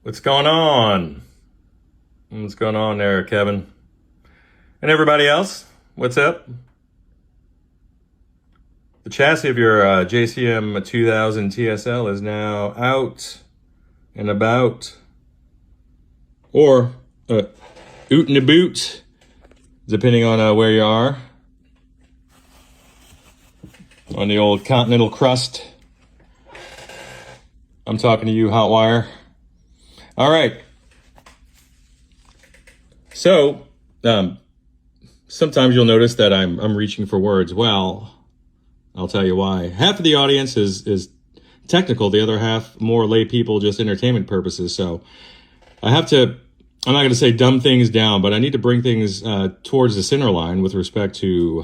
What's going on? What's going on there, Kevin? And everybody else, what's up? The chassis of your JCM2000 TSL is now out and about, or oot and a boot, depending on where you are on the old continental crust. I'm talking to you, Hotwire. All right. So, sometimes you'll notice that I'm reaching for words. Well, I'll tell you why. Half of the audience is technical, the other half more lay people, just entertainment purposes. So I have to, I'm not going to say dumb things down, but I need to bring things towards the center line with respect to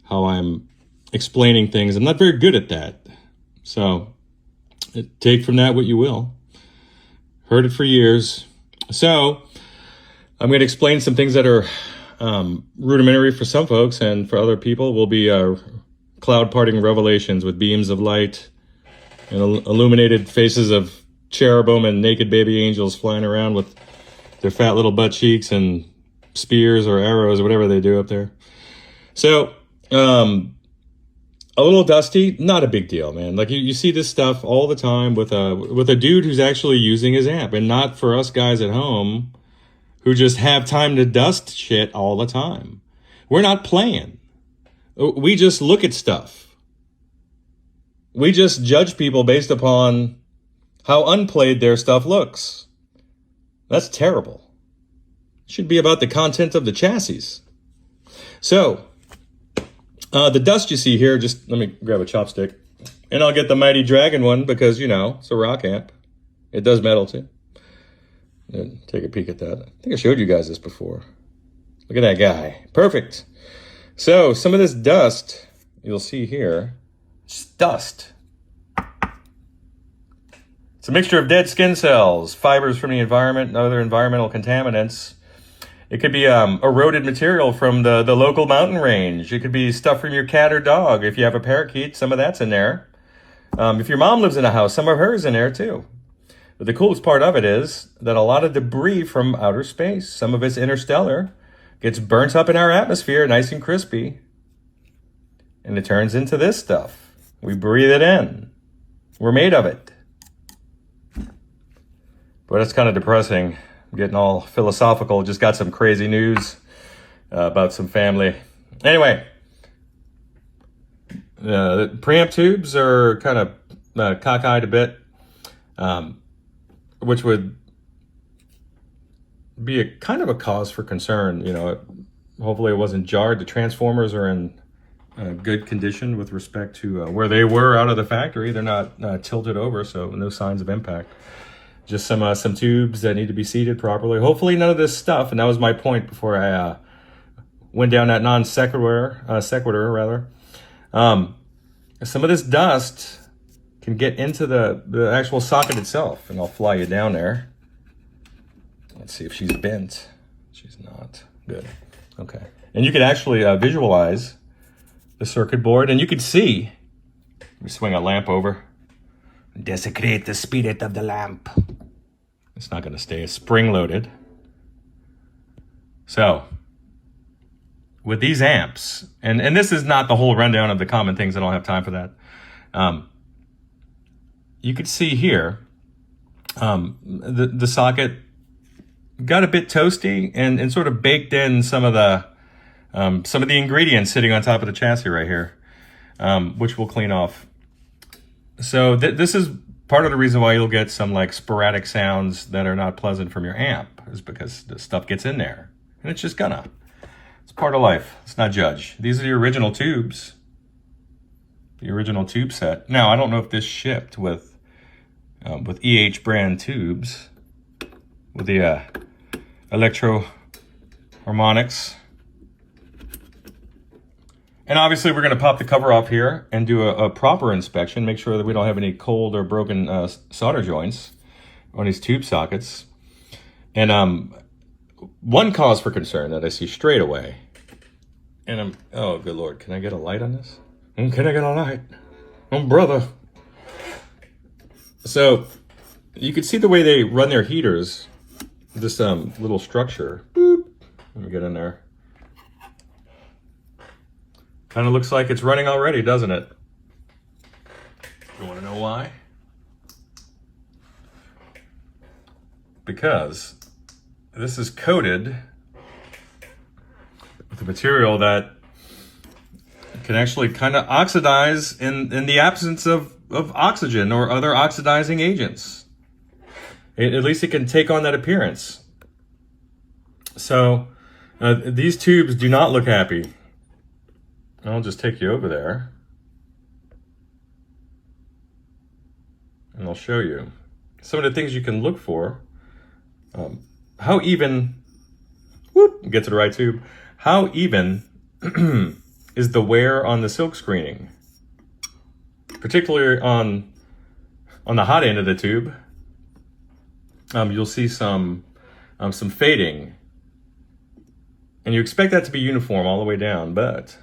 how I'm explaining things. I'm not very good at that. So take from that what you will. Heard it for years. So I'm going to explain some things that are rudimentary for some folks, and for other people will be cloud parting revelations with beams of light and illuminated faces of cherubim and naked baby angels flying around with their fat little butt cheeks and spears or arrows or whatever they do up there. So a little dusty, not a big deal, man. Like you see this stuff all the time with a dude who's actually using his amp, and not for us guys at home who just have time to dust shit all the time. We're not playing. We just look at stuff. We just judge people based upon how unplayed their stuff looks. That's terrible. It should be about the content of the chassis. So, the dust you see here, just let me grab a chopstick. And I'll get the Mighty Dragon one because, you know, it's a rock amp. It does metal too. Take a peek at that. I think I showed you guys this before. Look at that guy. Perfect. So some of this dust you'll see here, it's dust. It's a mixture of dead skin cells, fibers from the environment, and other environmental contaminants. It could be eroded material from the local mountain range. It could be stuff from your cat or dog. If you have a parakeet, some of that's in there. If your mom lives in a house, some of hers in there too. But the coolest part of it is that a lot of debris from outer space, some of it's interstellar, gets burnt up in our atmosphere, nice and crispy, and it turns into this stuff. We breathe it in. We're made of it. But it's kind of depressing. I'm getting all philosophical. Just got some crazy news about some family. Anyway, the preamp tubes are kind of cockeyed a bit, which would be a kind of a cause for concern. You know, hopefully it wasn't jarred. The transformers are in good condition with respect to where they were out of the factory. They're not tilted over, so no signs of impact. Just some tubes that need to be seated properly. Hopefully none of this stuff, and that was my point before I went down that non sequitur rather. Some of this dust can get into the actual socket itself, and I'll fly you down there. Let's see if she's bent. She's not. Good. Okay. And you can actually visualize the circuit board, and you can see. Let me swing a lamp over. Desecrate the spirit of the lamp. It's not going to stay spring-loaded. So, with these amps, and this is not the whole rundown of the common things, I don't have time for that. You could see here, the socket got a bit toasty and sort of baked in some of the ingredients sitting on top of the chassis right here, which we'll clean off. So this is part of the reason why you'll get some like sporadic sounds that are not pleasant from your amp, is because the stuff gets in there, and it's just gonna. It's part of life. Let's not judge. These are the original tubes. The original tube set. Now, I don't know if this shipped with EH brand tubes, with the electro harmonics. And obviously we're going to pop the cover off here and do a proper inspection, make sure that we don't have any cold or broken solder joints on these tube sockets. And one cause for concern that I see straight away, and oh good Lord, can I get a light on this? Can I get a light? Oh brother. So you can see the way they run their heaters. This little structure. Boop. Let me get in there. Kind of looks like it's running already, doesn't it? You want to know why? Because this is coated with a material that can actually kind of oxidize in the absence of oxygen or other oxidizing agents. At least it can take on that appearance. So these tubes do not look happy. I'll just take you over there and I'll show you some of the things you can look for. How even, get to the right tube. How even is the wear on the silk screening, particularly on the hot end of the tube. You'll see some fading, and you expect that to be uniform all the way down, but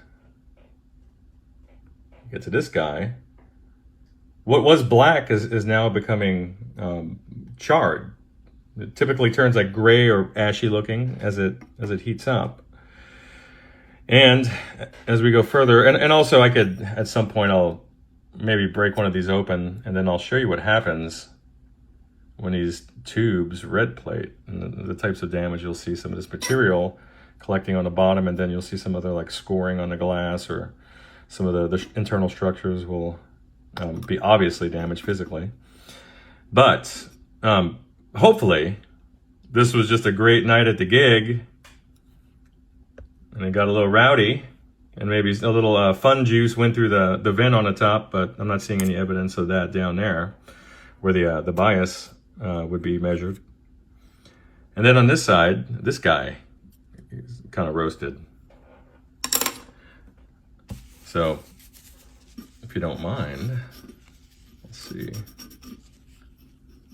get to this guy. What was black is now becoming charred. It typically turns like gray or ashy looking as it heats up. And as we go further, and also I could, at some point, I'll maybe break one of these open and then I'll show you what happens when these tubes red plate and the types of damage. You'll see some of this material collecting on the bottom, and then you'll see some other like scoring on the glass, or some of the internal structures will be obviously damaged physically. But hopefully this was just a great night at the gig and it got a little rowdy, and maybe a little fun juice went through the vent on the top, but I'm not seeing any evidence of that down there where the bias would be measured. And then on this side, this guy is kind of roasted. So if you don't mind, let's see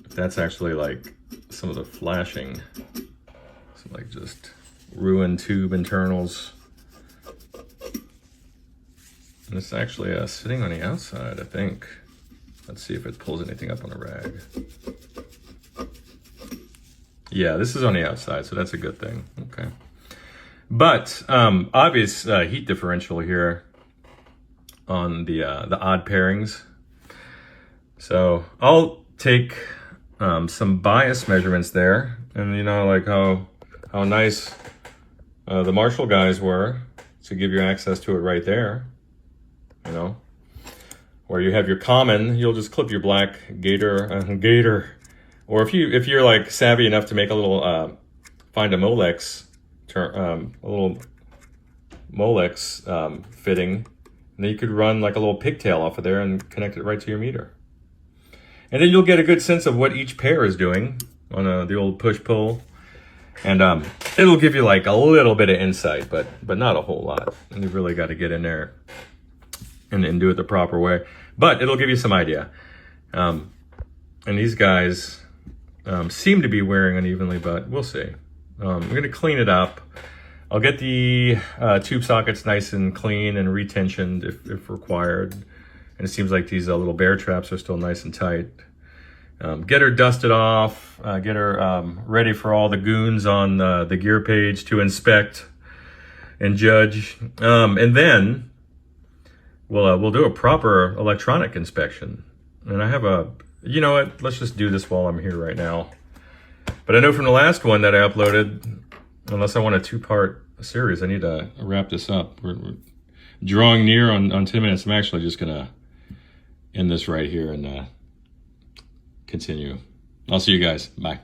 if that's actually like some of the flashing, some like just ruined tube internals. And it's actually sitting on the outside, I think. Let's see if it pulls anything up on a rag. Yeah, this is on the outside, so that's a good thing. Okay. But obvious heat differential here on the odd pairings. So I'll take some bias measurements there, and you know, like how nice the Marshall guys were to give you access to it right there. You know, where you have your common, you'll just clip your black gator, or if you're like savvy enough to make a little find a Molex fitting, and then you could run like a little pigtail off of there and connect it right to your meter. And then you'll get a good sense of what each pair is doing on the old push-pull. And it'll give you like a little bit of insight, but not a whole lot. And you've really got to get in there and do it the proper way. But it'll give you some idea. And these guys seem to be wearing unevenly, but we'll see. I'm going to clean it up. I'll get the tube sockets nice and clean and retensioned if required. And it seems like these little bear traps are still nice and tight. Get her dusted off, get her ready for all the goons on the gear page to inspect and judge. And then we'll do a proper electronic inspection. And I have you know what, let's just do this while I'm here right now. But I know from the last one that I uploaded, unless I want a 2-part series, I need to wrap this up. We're drawing near on 10 minutes. I'm actually just gonna end this right here and continue. I'll see you guys. Bye.